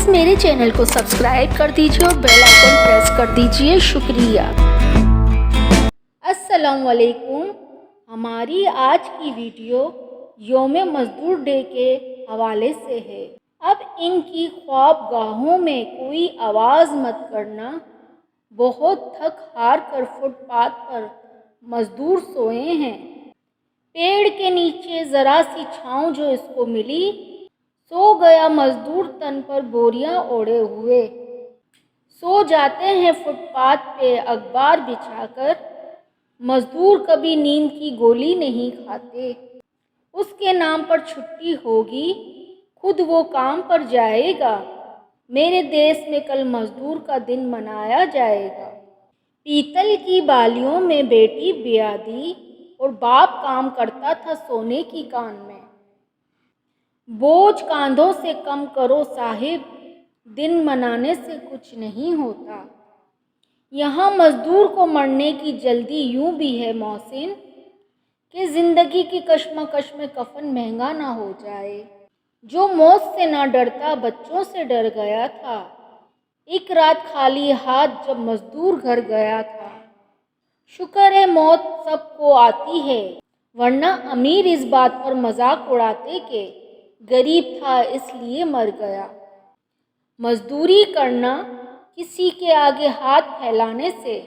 Please میرے channel کو subscribe کر دیجیے اور بیل آئکن پریس کر دیجیے. شکریہ. السلام علیکم. ہماری آج کی ویڈیو یوم مزدور ڈے کے حوالے سے ہے. اب ان کی خواب گاہوں میں کوئی آواز مت کرنا. بہت تھک ہار کر فٹ پاتھ پر مزدور سوئے ہیں. پیڑ کے نیچے ذرا سی چھاؤں جو اس کو ملی، سو گیا مزدور تن پر بوریاں اوڑھے ہوئے. سو جاتے ہیں فٹ پاتھ پہ اخبار بچھا کر. مزدور کبھی نیند کی گولی نہیں کھاتے. اس کے نام پر چھٹی ہوگی، خود وہ کام پر جائے گا. میرے دیس میں کل مزدور کا دن منایا جائے گا. پیتل کی بالیوں میں بیٹی بیاہ دی اور باپ کام کرتا تھا سونے کی کان میں. بوجھ کاندھوں سے کم کرو صاحب، دن منانے سے کچھ نہیں ہوتا. یہاں مزدور کو مرنے کی جلدی یوں بھی ہے محسن کہ زندگی کی کشمکش میں کفن مہنگا نہ ہو جائے. جو موت سے نہ ڈرتا بچوں سے ڈر گیا تھا. ایک رات خالی ہاتھ جب مزدور گھر گیا تھا. شکر ہے موت سب کو آتی ہے، ورنہ امیر اس بات پر مذاق اڑاتے کہ غریب تھا اس لیے مر گیا. مزدوری کرنا کسی کے آگے ہاتھ پھیلانے سے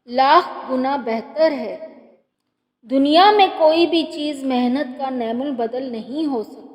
لاکھ گنا بہتر ہے. دنیا میں کوئی بھی چیز محنت کا نعم البدل نہیں ہو سکتی.